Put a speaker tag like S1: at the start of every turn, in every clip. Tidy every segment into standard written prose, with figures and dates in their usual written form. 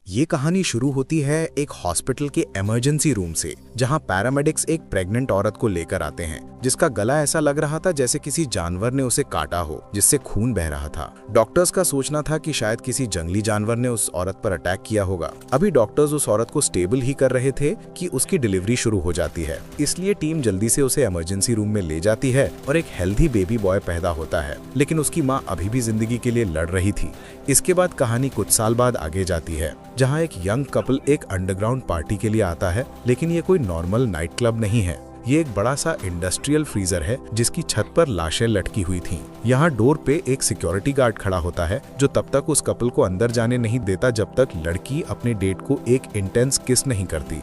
S1: ये कहानी शुरू होती है एक हॉस्पिटल के इमरजेंसी रूम से, जहां पैरामेडिक्स एक प्रेग्नेंट औरत को लेकर आते हैं जिसका गला ऐसा लग रहा था जैसे किसी जानवर ने उसे काटा हो, जिससे खून बह रहा था। डॉक्टर्स का सोचना था कि शायद किसी जंगली जानवर ने उस औरत पर अटैक किया होगा। अभी डॉक्टर्स उस औरत को स्टेबल ही कर रहे थे कि उसकी डिलीवरी शुरू हो जाती है, इसलिए टीम जल्दी से उसे इमरजेंसी रूम में ले जाती है और एक हेल्दी बेबी बॉय पैदा होता है। लेकिन उसकी माँ अभी भी जिंदगी के लिए लड़ रही थी। इसके बाद कहानी कुछ साल बाद आगे जाती है, जहां एक यंग कपल एक अंडरग्राउंड पार्टी के लिए आता है। लेकिन ये कोई नॉर्मल नाइट क्लब नहीं है, ये एक बड़ा सा इंडस्ट्रियल फ्रीजर है जिसकी छत पर लाशें लटकी हुई थीं। यहाँ डोर पे एक सिक्योरिटी गार्ड खड़ा होता है जो तब तक उस कपल को अंदर जाने नहीं देता जब तक लड़की अपने डेट को एक इंटेंस किस नहीं करती।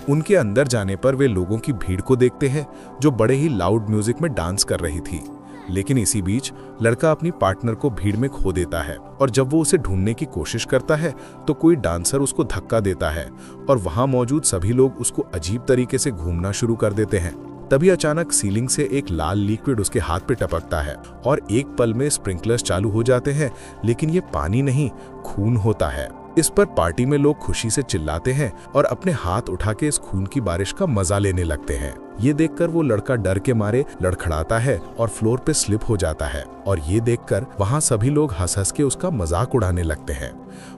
S1: उनके अंदर जाने पर वे लोगों की भीड़ को देखते हैं जो बड़े ही लाउड म्यूजिक में डांस कर रही थी। लेकिन इसी बीच लड़का अपनी पार्टनर को भीड़ में खो देता है और जब वो उसे ढूंढने की कोशिश करता है तो कोई डांसर उसको धक्का देता है और वहां मौजूद सभी लोग उसको अजीब तरीके से घूमना शुरू कर देते हैं। तभी अचानक सीलिंग से एक लाल लिक्विड उसके हाथ पे टपकता है और एक पल में स्प्रिंकलर्स चालू हो जाते हैं, लेकिन ये पानी नहीं, खून होता है। इस पर पार्टी में लोग खुशी से चिल्लाते हैं और अपने हाथ उठा के इस खून की बारिश का मजा लेने लगते हैं। ये देखकर वो लड़का डर के मारे लड़खड़ाता है और फ्लोर पे स्लिप हो जाता है और ये देखकर वहां सभी लोग हंस हंस के उसका मजाक उड़ाने लगते हैं।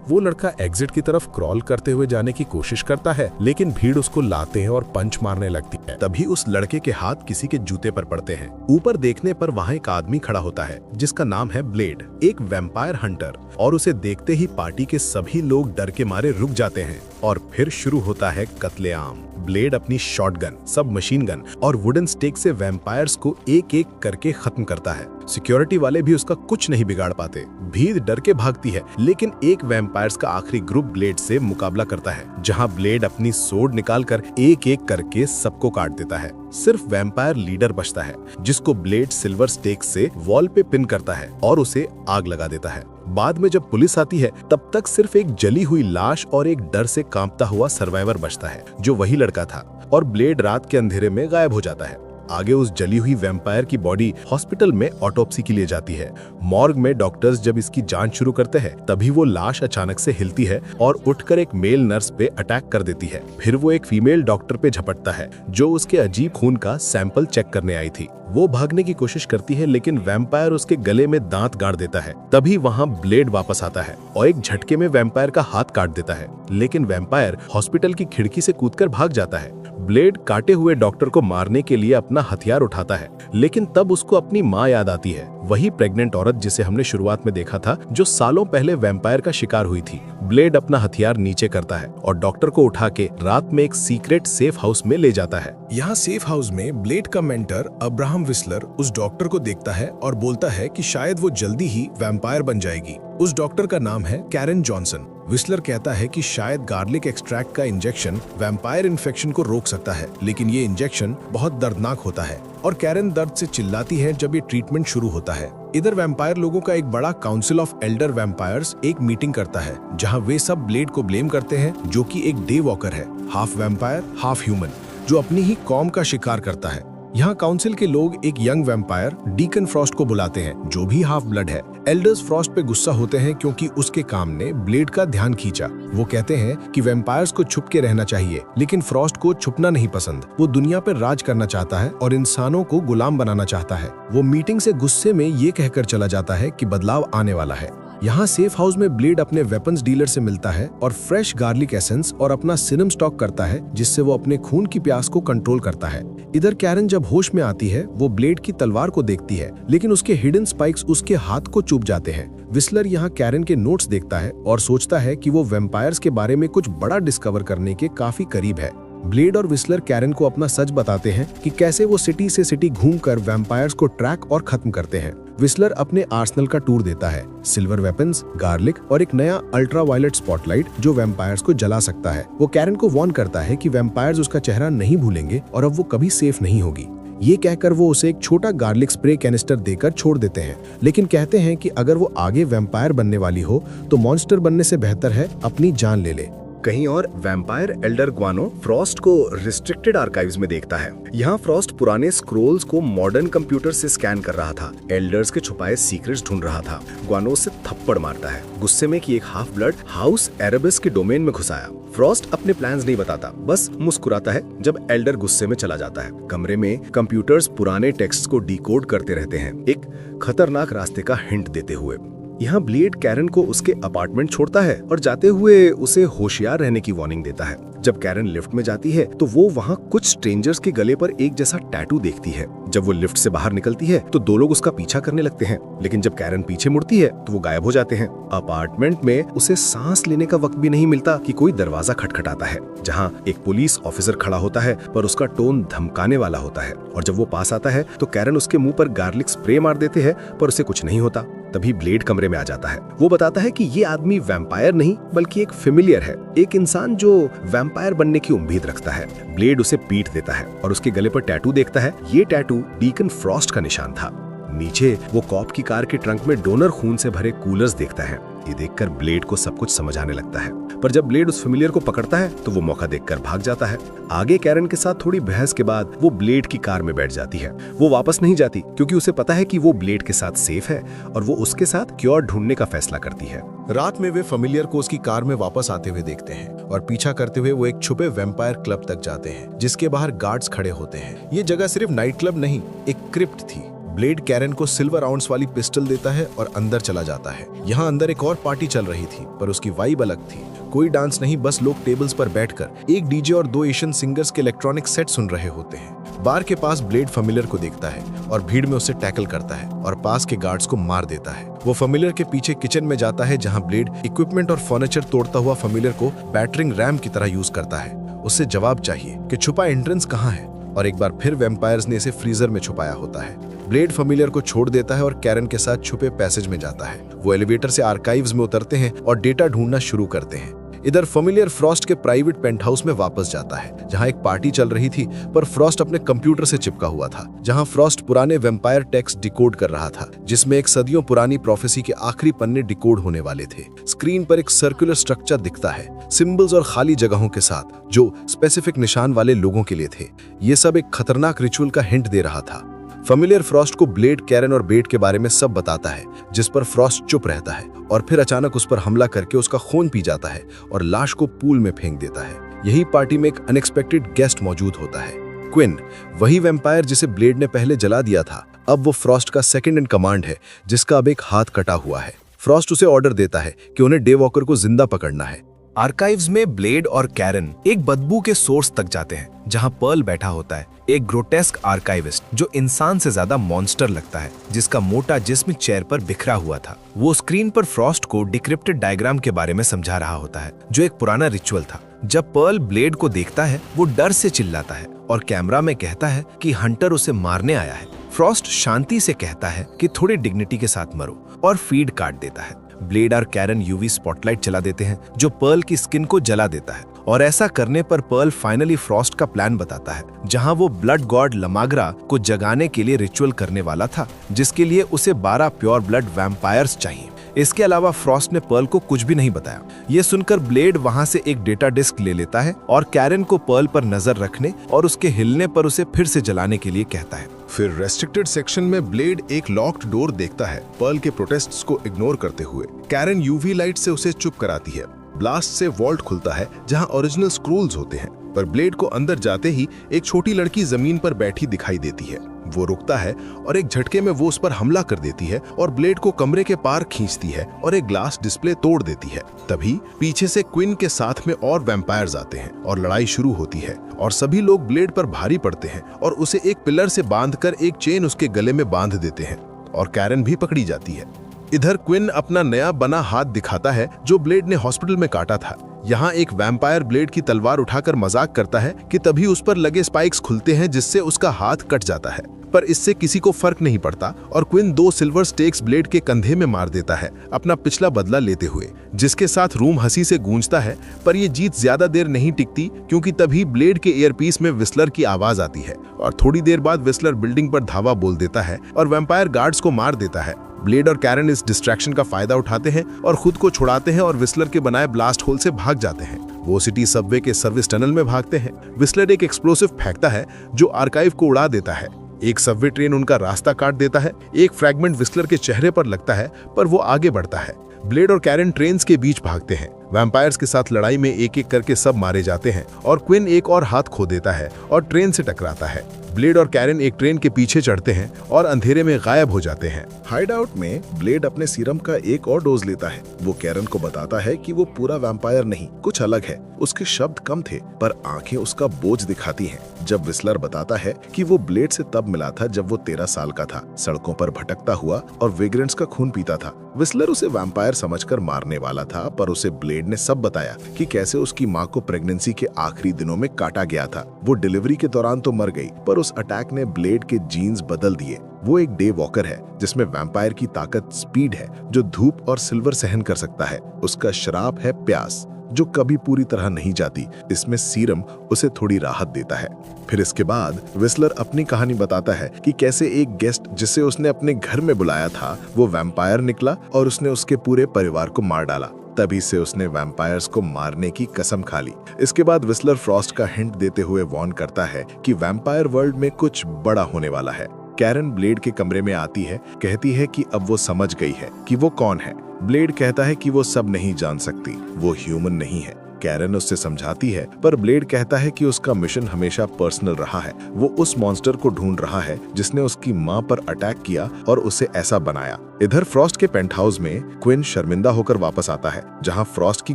S1: वो लड़का एग्जिट की तरफ क्रॉल करते हुए जाने की कोशिश करता है, लेकिन भीड़ उसको लाते हैं और पंच मारने लगती है।
S2: तभी उस लड़के के हाथ किसी के जूते पर पड़ते हैं। ऊपर देखने पर वहाँ एक आदमी खड़ा होता है जिसका नाम है ब्लेड, एक वैम्पायर हंटर, और उसे देखते ही पार्टी के सभी लोग डर के मारे रुक जाते हैं और फिर शुरू होता है कत्लेआम। ब्लेड अपनी शॉटगन, सब मशीन गन और वुडन स्टेक से वैम्पायर्स को एक एक करके खत्म करता है। सिक्योरिटी वाले भी उसका कुछ नहीं बिगाड़ पाते। भीड़ डर के भागती है, लेकिन एक वैम्पायर्स का आखिरी ग्रुप ब्लेड से मुकाबला करता है, जहां ब्लेड अपनी सोर्ड निकालकर एक एक करके सबको काट देता है। सिर्फ वैम्पायर लीडर बचता है, जिसको ब्लेड सिल्वर स्टेक से वॉल पे पिन करता है और उसे आग लगा देता है। बाद में जब पुलिस आती है तब तक सिर्फ एक जली हुई लाश और एक डर से कांपता हुआ सर्वाइवर बचता है, जो वही लड़का था, और ब्लेड रात के अंधेरे में गायब हो जाता है। आगे उस जली हुई वैम्पायर की बॉडी हॉस्पिटल में ऑटोप्सी के लिए जाती है। मॉर्ग में डॉक्टर्स जब इसकी जांच शुरू करते हैं तभी वो लाश अचानक से हिलती है और उठकर एक मेल नर्स पे अटैक कर देती है। फिर वो एक फीमेल डॉक्टर पे झपटता है जो उसके अजीब खून का सैंपल चेक करने आई थी। वो भागने की कोशिश करती है, लेकिन वैम्पायर उसके गले में दांत गाड़ देता है। तभी वहाँ ब्लेड वापस आता है और एक झटके में वैम्पायर का हाथ काट देता है, लेकिन वैम्पायर हॉस्पिटल की खिड़की से कूदकर भाग जाता है। ब्लेड काटे हुए डॉक्टर को मारने के लिए अपना हथियार उठाता है, लेकिन तब उसको अपनी माँ याद आती है, वही प्रेग्नेंट औरत जिसे हमने शुरुआत में देखा था, जो सालों पहले वैम्पायर का शिकार हुई थी। ब्लेड अपना हथियार नीचे करता है और डॉक्टर को उठा के रात में एक सीक्रेट सेफ हाउस में ले जाता है।
S3: यहाँ सेफ हाउस में ब्लेड का मेंटर अब्राहम विस्लर उस डॉक्टर को देखता है और बोलता है कि शायद वो जल्दी ही वैम्पायर बन जाएगी। उस डॉक्टर का नाम है कैरन जॉनसन। विस्लर कहता है कि शायद गार्लिक एक्सट्रैक्ट का इंजेक्शन वैम्पायर इन्फेक्शन को रोक सकता है, लेकिन ये इंजेक्शन बहुत दर्दनाक होता है और कैरन दर्द से चिल्लाती है जब ये ट्रीटमेंट शुरू होता है। इधर वैम्पायर लोगों का एक बड़ा काउंसिल ऑफ एल्डर वैम्पायर्स एक मीटिंग करता है, जहां वे सब ब्लेड को ब्लेम करते हैं, जो कि एक डे वॉकर है, हाफ वैम्पायर हाफ ह्यूमन, जो अपनी ही कौम का शिकार करता है। यहाँ काउंसिल के लोग एक यंग वैम्पायर डीकन फ्रॉस्ट को बुलाते हैं, जो भी हाफ ब्लड है। एल्डर्स फ्रॉस्ट पे गुस्सा होते हैं क्योंकि उसके काम ने ब्लेड का ध्यान खींचा। वो कहते हैं कि वैम्पायर्स को छुप के रहना चाहिए, लेकिन फ्रॉस्ट को छुपना नहीं पसंद। वो दुनिया पर राज करना चाहता है और इंसानों को गुलाम बनाना चाहता है। वो मीटिंग से गुस्से में ये कहकर चला जाता है कि बदलाव आने वाला है। यहाँ सेफ हाउस में ब्लेड अपने वेपन्स डीलर से मिलता है और फ्रेश गार्लिक एसेंस और अपना सिनम स्टॉक करता है, जिससे वो अपने खून की प्यास को कंट्रोल करता है। इधर कैरन जब होश में आती है वो ब्लेड की तलवार को देखती है, लेकिन उसके हिडन स्पाइक्स उसके हाथ को चुभ जाते हैं। विस्लर यहाँ कैरन के नोट्स देखता है और सोचता है कि वो वैम्पायर्स के बारे में कुछ बड़ा डिस्कवर करने के काफी करीब है। ब्लेड और विस्लर कैरन को अपना सच बताते हैं कि कैसे वो सिटी से सिटी घूमकर वैम्पायर्स को ट्रैक और खत्म करते हैं। विस्लर अपने आर्सेनल का टूर देता है, सिल्वर वेपन्स, गार्लिक और एक नया अल्ट्रावायलेट स्पॉटलाइट जो वैम्पायर्स को जला सकता है। वो कैरन को वार्न करता है कि वैम्पायर्स उसका चेहरा नहीं भूलेंगे और अब वो कभी सेफ नहीं होगी। ये कहकर वो उसे एक छोटा गार्लिक स्प्रे कैनिस्टर देकर छोड़ देते हैं, लेकिन कहते हैं कि अगर वो आगे वैम्पायर बनने वाली हो तो मॉन्स्टर बनने से बेहतर है अपनी जान ले ले।
S2: कहीं और वैम्पायर एल्डर ग्वानो फ्रॉस्ट को रिस्ट्रिक्टेड आर्काइव्स में देखता है। यहाँ फ्रॉस्ट पुराने स्क्रोल्स को मॉडर्न कंप्यूटर से स्कैन कर रहा था, एल्डर्स के छुपाए सीक्रेट्स ढूंढ रहा था। ग्वानो उसे थप्पड़ मारता है, गुस्से में कि एक हाफ ब्लड हाउस एरेबिस के डोमेन में घुस आया। फ्रॉस्ट अपने प्लान्स नहीं बताता, बस मुस्कुराता है जब एल्डर गुस्से में चला जाता है। कमरे में कंप्यूटर्स पुराने टेक्स्ट को डिकोड करते रहते हैं, एक खतरनाक रास्ते का हिंट देते हुए। यहाँ ब्लेड कैरन को उसके अपार्टमेंट छोड़ता है और जाते हुए उसे होशियार रहने की वार्निंग देता है। जब कैरन लिफ्ट में जाती है तो वो वहाँ कुछ स्ट्रेंजर्स के गले पर एक जैसा टैटू देखती है। जब वो लिफ्ट से बाहर निकलती है तो दो लोग उसका पीछा करने लगते हैं, लेकिन जब कैरन पीछे मुड़ती है तो वो गायब हो जाते हैं। अपार्टमेंट में उसे सांस लेने का वक्त भी नहीं मिलता कि कोई दरवाजा खटखटाता है, जहाँ एक पुलिस ऑफिसर खड़ा होता है, पर उसका टोन धमकाने वाला होता है। और जब वो पास आता है तो कैरन उसके मुंह पर गार्लिक स्प्रे मार देते हैं, पर उसे कुछ नहीं होता। तभी ब्लेड कमरे में आ जाता है। वो बताता है कि ये आदमी वैम्पायर नहीं बल्कि एक फेमिलियर है, एक इंसान जो वैम्पायर बनने की उम्मीद रखता है। ब्लेड उसे पीट देता है और उसके गले पर टैटू देखता है। ये टैटू डीकन फ्रॉस्ट का निशान था। नीचे वो कॉप की कार के ट्रंक में डोनर खून से भरे कूलर्स देखता है। ये देखकर ब्लेड को सब कुछ समझ आने लगता है, पर जब ब्लेड उस फेमिलियर को पकड़ता है तो वो मौका देखकर भाग जाता है। आगे कैरन के साथ थोड़ी बहस के बाद वो ब्लेड की कार में बैठ जाती है। वो वापस नहीं जाती क्योंकि उसे पता है कि वो ब्लेड के साथ सेफ है और वो उसके साथ क्योर ढूंढने का फैसला करती है।
S3: रात में वे फेमिलियर को उसकी कार में वापस आते हुए देखते हैं और पीछा करते हुए वो एक छुपे वैम्पायर क्लब तक जाते हैं, जिसके बाहर गार्ड्स खड़े होते हैं। ये जगह सिर्फ नाइट क्लब नहीं, एक क्रिप्ट थी। ब्लेड कैरन को सिल्वर आउंस वाली पिस्टल देता है और अंदर चला जाता है। यहाँ अंदर एक और पार्टी चल रही थी, पर उसकी वाइब अलग थी। कोई डांस नहीं, बस लोग टेबल्स पर बैठकर एक डीजे और दो एशियन सिंगर्स के इलेक्ट्रॉनिक सेट सुन रहे होते हैं। बार के पास ब्लेड फेमिलियर को देखता है और भीड़ में उसे टैकल करता है और पास के गार्ड्स को मार देता है। वो फेमिलियर के पीछे किचन में जाता है, जहाँ ब्लेड इक्विपमेंट और फर्नीचर तोड़ता हुआ फेमिलियर को बैटरिंग रैम की तरह यूज करता है। उससे जवाब चाहिए कि छुपा एंट्रेंस कहाँ है, और एक बार फिर वैम्पायर्स ने इसे फ्रीजर में छुपाया होता है। ब्लेड फेमिलियर को छोड़ देता है और कैरन के साथ छुपे पैसेज में जाता है। वो एलिवेटर से आर्काइव्स में उतरते हैं और डेटा ढूंढना शुरू करते हैं। इधर फेमिलियर फ्रॉस्ट के प्राइवेट पेंटहाउस में वापस जाता है, जहां एक पार्टी चल रही थी, पर फ्रॉस्ट अपने कंप्यूटर से चिपका हुआ था, जहां फ्रॉस्ट पुराने वैम्पायर टेक्स्ट डिकोड कर रहा था, जिसमें एक सदियों पुरानी प्रोफेसी के आखिरी पन्ने डिकोड होने वाले थे। स्क्रीन पर एक सर्कुलर स्ट्रक्चर दिखता है, सिंबल्स और खाली जगहों के साथ, जो स्पेसिफिक निशान वाले लोगों के लिए थे। ये सब एक खतरनाक रिचुअल का हिंट दे रहा था। फेमिलियर फ्रॉस्ट को ब्लेड, कैरन और बेट के बारे में सब बताता है, जिस पर फ्रॉस्ट चुप रहता है और फिर अचानक उस पर हमला करके उसका खून पी जाता है और लाश को पूल में फेंक देता है। यही पार्टी में एक अनएक्सपेक्टेड गेस्ट मौजूद होता है, क्विन, वही वैम्पायर जिसे ब्लेड ने पहले जला दिया था। अब वो फ्रॉस्ट का सेकंड इन कमांड है, जिसका अब एक हाथ कटा हुआ है। फ्रॉस्ट उसे ऑर्डर देता है कि उन्हें डे वॉकर को जिंदा पकड़ना है।
S1: आर्काइव्स में ब्लेड और कैरन एक बदबू के सोर्स तक जाते हैं, जहां पर्ल बैठा होता है, एक ग्रोटेस्क आर्काइविस्ट जो इंसान से ज्यादा मॉन्स्टर लगता है, जिसका मोटा जिस्म चेयर पर बिखरा हुआ था। वो स्क्रीन पर फ्रॉस्ट को डिक्रिप्टेड डायग्राम के बारे में समझा रहा होता है, जो एक पुराना रिचुअल था। जब पर्ल ब्लेड को देखता है, वो डर से चिल्लाता है और कैमरा में कहता है कि हंटर उसे मारने आया है। फ्रॉस्ट शांति से कहता है कि थोड़ी डिग्निटी के साथ मरो, और फीड काट देता है। ब्लेड और कैरन यूवी स्पॉटलाइट चला देते हैं, जो पर्ल की स्किन को जला देता है, और ऐसा करने पर पर्ल फाइनली फ्रॉस्ट का प्लान बताता है, जहां वो ब्लड गॉड लमाग्रा को जगाने के लिए रिचुअल करने वाला था, जिसके लिए उसे 12 प्योर ब्लड वैम्पायर्स चाहिए। इसके अलावा फ्रॉस्ट ने पर्ल को कुछ भी नहीं बताया। ये सुनकर ब्लेड वहां से एक डेटा डिस्क ले लेता है और कैरन को पर्ल पर नजर रखने और उसके हिलने पर उसे फिर से जलाने के लिए कहता है।
S3: फिर रेस्ट्रिक्टेड सेक्शन में ब्लेड एक लॉक्ड डोर देखता है, पर्ल के प्रोटेस्ट्स को इग्नोर करते हुए। कैरन यूवी लाइट से उसे चुप कराती है। ब्लास्ट से वॉल्ट खुलता है, जहां ओरिजिनल स्क्रोल्स होते हैं, पर ब्लेड को अंदर जाते ही एक छोटी लड़की जमीन पर बैठी दिखाई देती है। वो रुकता है और एक झटके में वो उस पर हमला कर देती है और ब्लेड को कमरे के पार खींचती है और एक ग्लास डिस्प्ले तोड़ देती है। तभी पीछे से क्विन के साथ में और वैम्पायर्स आते हैं और लड़ाई शुरू होती है, और सभी लोग ब्लेड पर भारी पड़ते हैं और उसे एक पिलर से बांधकर एक चेन उसके गले में बांध देते हैं, और कैरन भी पकड़ी जाती है। इधर क्विन अपना नया बना हाथ दिखाता है, जो ब्लेड ने हॉस्पिटल में काटा था। यहाँ एक वैम्पायर ब्लेड की तलवार उठाकर मजाक करता है कि तभी उस पर लगे स्पाइक्स खुलते हैं, जिससे उसका हाथ कट जाता है, पर इससे किसी को फर्क नहीं पड़ता और क्विन 2 सिल्वर स्टेक्स ब्लेड के कंधे में मार देता है, अपना पिछला बदला लेते हुए, जिसके साथ रूम हंसी से गूंजता है। पर यह जीत ज्यादा देर नहीं टिकती, क्योंकि तभी ब्लेड के ईयरपीस में विस्लर की आवाज आती है, और थोड़ी देर बाद विस्लर बिल्डिंग पर धावा बोल देता है और वैम्पायर गार्ड्स को मार देता है। ब्लेड और कैरन इस डिस्ट्रैक्शन का फायदा उठाते हैं और खुद को छुड़ाते हैं और विस्लर के बनाए ब्लास्ट होल से भाग जाते हैं।
S2: वो सिटी सबवे के सर्विस टनल में भागते हैं। विस्लर एक एक्सप्लोसिव फेंकता है जो आर्काइव को उड़ा देता है। एक सबवे ट्रेन उनका रास्ता काट देता है। एक फ्रैगमेंट विस्लर के चेहरे पर लगता है पर वो आगे बढ़ता है। ब्लेड और कैरन ट्रेन्स के बीच भागते हैं। वैम्पायर्स के साथ लड़ाई में एक एक करके सब मारे जाते हैं और क्विन एक और हाथ खो देता है और ट्रेन से टकराता है। ब्लेड और कैरन एक ट्रेन के पीछे चढ़ते हैं और अंधेरे में गायब हो जाते हैं।
S3: हाइडआउट में ब्लेड अपने सीरम का एक और डोज लेता है। वो कैरन को बताता है कि वो पूरा वैम्पायर नहीं, कुछ अलग है। उसके शब्द कम थे पर आंखें उसका बोझ दिखाती हैं। जब विस्लर बताता है कि वो ब्लेड से तब मिला था जब वो 13 साल का था, सड़कों पर भटकता हुआ और वेग्रेंट्स का खून पीता था। विस्लर उसे वैम्पायर समझकर मारने वाला था पर उसे ब्लेड ने सब बताया कि कैसे उसकी माँ को प्रेगनेंसी के आखिरी दिनों में काटा गया था। वो डिलीवरी के दौरान तो मर गई पर उस अटैक ने ब्लेड के जीन्स बदल दिए। वो एक डे वॉकर है जिसमें वैम्पायर की ताकत स्पीड है जो धूप और सिल्वर सहन कर सकता है। उसका श्राप है प्यास जो कभी पूरी तरह नहीं जाती। इसमें सीरम उसे थोड़ी राहत देता है। फिर इसके बाद विस्लर अपनी कहानी बताता है कि कैसे एक गेस्ट जिसे उसने अपने घर में बुलाया था वो वैम्पायर निकला और उसने उसके पूरे परिवार को मार डाला। तभी से उसने वैम्पायर्स को मारने की कसम खा ली। इसके बाद विस्लर फ्रॉस्ट का हिंट देते हुए वार्न करता है कि वैम्पायर वर्ल्ड में कुछ बड़ा होने वाला है। कैरन ब्लेड के कमरे में आती है, कहती है कि अब वो समझ गई है कि वो कौन है। ब्लेड कहता है कि वो सब नहीं जान सकती, वो ह्यूमन नहीं है। कैरन उससे समझाती है पर ब्लेड कहता है कि उसका मिशन हमेशा पर्सनल रहा है। वो उस मॉन्स्टर को ढूंढ रहा है जिसने उसकी माँ पर अटैक किया और उसे ऐसा बनाया। इधर फ्रॉस्ट के पेंट हाउस में क्विन शर्मिंदा होकर वापस आता है जहाँ फ्रॉस्ट की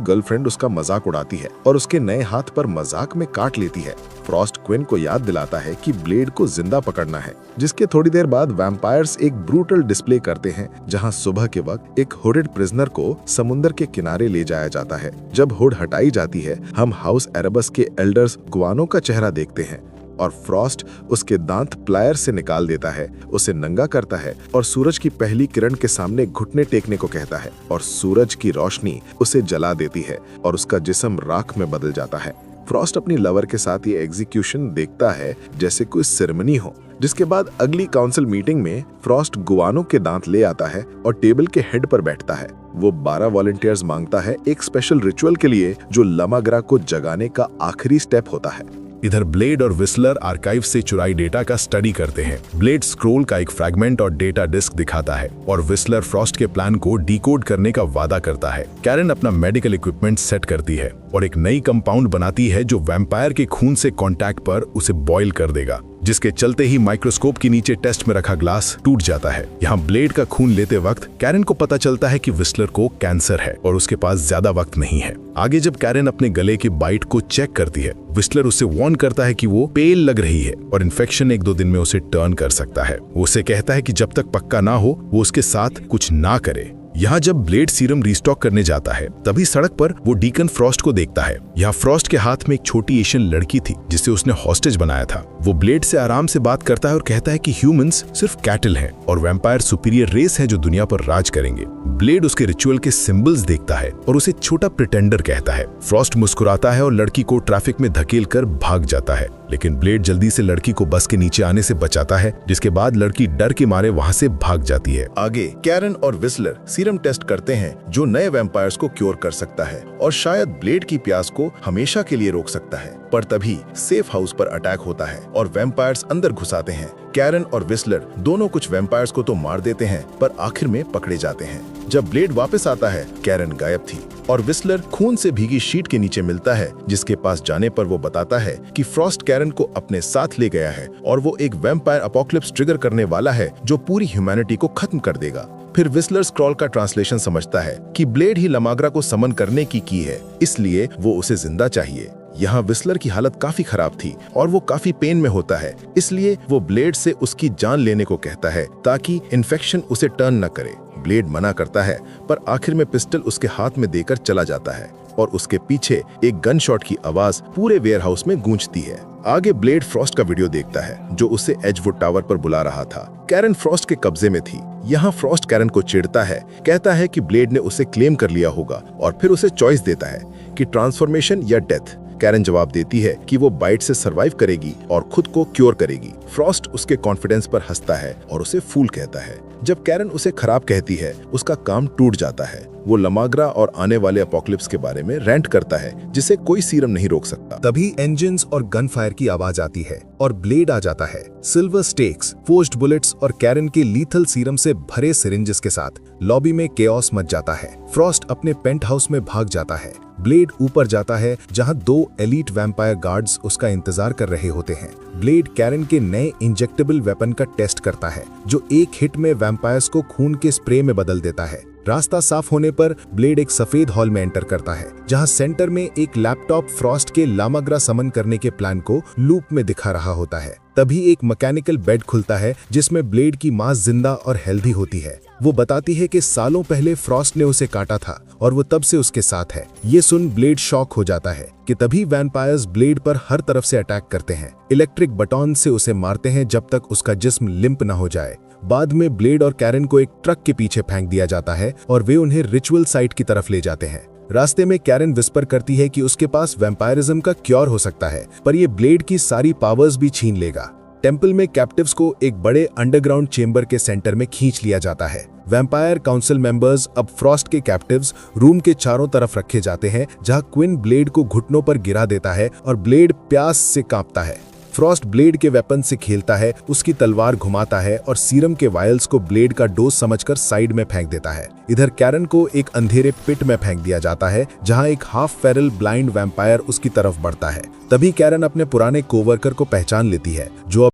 S3: गर्लफ्रेंड उसका मजाक उड़ाती है और उसके नए हाथ पर मजाक में काट लेती है। फ्रॉस्ट क्विन को याद दिलाता है कि ब्लेड को जिंदा पकड़ना है, जिसके थोड़ी देर बाद वैम्पायर्स एक ब्रूटल डिस्प्ले करते हैं जहां सुबह के वक्त एक हुडेड प्रिजनर को समुद्र के किनारे ले जाया जाता है। जब हुड हटाई जाती है हम हाउस एरेबस के एल्डर्स गुआनो का चेहरा देखते हैं और फ्रॉस्ट उसके दांत प्लायर से निकाल देता है, उसे नंगा करता है और सूरज की पहली किरण के सामने घुटने टेकने को कहता है और सूरज की रोशनी उसे जला देती है और उसका जिस्म राख में बदल जाता है। फ्रॉस्ट अपनी लवर के साथ ये एग्जीक्यूशन देखता है जैसे कोई सेरेमनी हो। जिसके बाद अगली काउंसिल मीटिंग में फ्रॉस्ट गुआनो के दांत ले आता है और टेबल के हेड पर बैठता है। वो 12 वॉलंटियर्स मांगता है एक स्पेशल रिचुअल के लिए जो लमाग्रा को जगाने का आखिरी स्टेप होता है। इधर ब्लेड और विस्लर आर्काइव से चुराई डेटा का स्टडी करते हैं। ब्लेड स्क्रोल का एक फ्रैगमेंट और डेटा डिस्क दिखाता है और विस्लर फ्रॉस्ट के प्लान को डिकोड करने का वादा करता है। कैरन अपना मेडिकल इक्विपमेंट सेट करती है और एक नई कंपाउंड बनाती है जो वैम्पायर के खून से कांटेक्ट पर उसे बॉयल कर देगा, जिसके चलते ही माइक्रोस्कोप के नीचे टेस्ट में रखा ग्लास टूट जाता है। यहाँ ब्लेड का खून लेते वक्त कैरन को पता चलता है कि विस्लर को कैंसर है और उसके पास ज्यादा वक्त नहीं है। आगे जब कैरन अपने गले की बाइट को चेक करती है, विस्लर उसे वार्न करता है कि वो पेल लग रही है और इन्फेक्शन 1-2 दिन में उसे टर्न कर सकता है। वो उसे कहता है कि जब तक पक्का ना हो वो उसके साथ कुछ ना करे। यहाँ जब ब्लेड सीरम रिस्टॉक करने जाता है तभी सड़क पर वो डीकन फ्रॉस्ट को देखता है। यहाँ फ्रॉस्ट के हाथ में एक छोटी एशियन लड़की थी जिसे उसने हॉस्टेज बनाया था। वो ब्लेड से आराम से बात करता है और कहता है कि ह्यूमंस सिर्फ कैटल हैं और वैम्पायर सुपीरियर रेस है जो दुनिया पर राज करेंगे। ब्लेड उसके रिचुअल के सिंबल्स देखता है और उसे छोटा प्रिटेंडर कहता है। फ्रॉस्ट मुस्कुराता है और लड़की को ट्रैफिक में धकेल कर भाग जाता है, लेकिन ब्लेड जल्दी से लड़की को बस के नीचे आने से बचाता है, जिसके बाद लड़की डर के मारे वहाँ से भाग जाती है।
S2: आगे कैरन और विस्लर सीरम टेस्ट करते हैं जो नए वैम्पायर्स को क्योर कर सकता है और शायद ब्लेड की प्यास को हमेशा के लिए रोक सकता है। पर तभी सेफ हाउस पर अटैक होता है और वैम्पायर्स अंदर घुस आते हैं। कैरन और विस्लर दोनों कुछ वैम्पायर्स को तो मार देते हैं पर आखिर में पकड़े जाते हैं। जब ब्लेड वापस आता है कैरन गायब थी और विस्लर खून से भीगी शीट के नीचे मिलता है, जिसके पास जाने पर वो बताता है कि फ्रॉस्ट कैरन को अपने साथ ले गया है और वो एक वैम्पायर अपोकलिप्स ट्रिगर करने वाला है जो पूरी ह्यूमैनिटी को खत्म कर देगा। फिर विस्लर स्क्रॉल का ट्रांसलेशन समझता है कि ब्लेड ही लमाग्रा को समन करने की है, इसलिए वो उसे जिंदा चाहिए। यहाँ विस्लर की हालत काफी खराब थी और वो काफी पेन में होता है, इसलिए वो ब्लेड से उसकी जान लेने को कहता है ताकि इन्फेक्शन उसे टर्न न करे। ब्लेड मना करता है पर आखिर में पिस्टल उसके हाथ में देकर चला जाता है और उसके पीछे एक गन शॉट की आवाज पूरे वेयरहाउस में गूंजती है। आगे ब्लेड फ्रॉस्ट का वीडियो देखता है जो उसे एजवुड टावर पर बुला रहा था। कैरन फ्रॉस्ट के कब्जे में थी। यहाँ फ्रॉस्ट कैरन को चिढ़ता है, कहता है कि ब्लेड ने उसे क्लेम कर लिया होगा और फिर उसे चॉइस देता है कि ट्रांसफॉर्मेशन या डेथ। कैरन जवाब देती है कि वो बाइट से सरवाइव करेगी और खुद को क्योर करेगी। फ्रॉस्ट उसके कॉन्फिडेंस पर हंसता है और उसे फूल कहता है। जब कैरन उसे खराब कहती है उसका काम टूट जाता है वो लमाग्रा और आने वाले अपोकलिप्स के बारे में रेंट करता है जिसे कोई सीरम नहीं रोक सकता।
S3: तभी इंजन्स और गन फायर की आवाज आती है और ब्लेड आ जाता है, सिल्वर स्टेक्स, फोर्ज्ड बुलेट्स और कैरन के लीथल सीरम से भरे सिरिंजेस के साथ। लॉबी में केओस मच जाता है। फ्रॉस्ट अपने पेंट हाउस में भाग जाता है। ब्लेड ऊपर जाता है जहां 2 एलीट वैम्पायर गार्ड्स उसका इंतजार कर रहे होते हैं। ब्लेड कैरन के नए इंजेक्टेबल वेपन का टेस्ट करता है जो एक हिट में वैम्पायर्स को खून के स्प्रे में बदल देता है। रास्ता साफ होने पर ब्लेड एक सफेद हॉल में एंटर करता है जहां सेंटर में एक लैपटॉप फ्रॉस्ट के लामाग्रा समन करने के प्लान को लूप में दिखा रहा होता है। तभी एक मैकेनिकल बेड खुलता है जिसमें ब्लेड की मां जिंदा और हेल्दी होती है। वो बताती है कि सालों पहले फ्रॉस्ट ने उसे काटा था और वो तब से उसके साथ है। ये सुन ब्लेड शॉक हो जाता है कि तभी वैम्पायर्स ब्लेड पर हर तरफ से अटैक करते हैं। इलेक्ट्रिक बटन से उसे मारते हैं जब तक उसका जिस्म लिम्प न हो जाए। बाद में ब्लेड और कैरन को एक ट्रक के पीछे फेंक दिया जाता है और वे उन्हें रिचुअल साइट की तरफ ले जाते हैं। रास्ते में कैरन विस्पर करती है कि उसके पास वैम्पायरिज्म का क्योर हो सकता है, पर ये ब्लेड की सारी पावर्स भी छीन लेगा। टेंपल में कैप्टिव्स को एक बड़े अंडरग्राउंड चेंबर के सेंटर में खींच लिया जाता है। वैम्पायर काउंसिल मेंबर्स अब फ्रॉस्ट के कैप्टिव्स रूम के चारों तरफ रखे जाते हैं जहां क्विन ब्लेड को घुटनों पर गिरा देता है और ब्लेड प्यास से कांपता है। फ्रॉस्ट ब्लेड के वेपन से खेलता है, उसकी तलवार घुमाता है और सीरम के वायल्स को ब्लेड का डोज समझकर साइड में फेंक देता है। इधर कैरन को एक अंधेरे पिट में फेंक दिया जाता है जहां एक हाफ फेरल ब्लाइंड वैम्पायर उसकी तरफ बढ़ता है। तभी कैरन अपने पुराने कोवर्कर को पहचान लेती है जो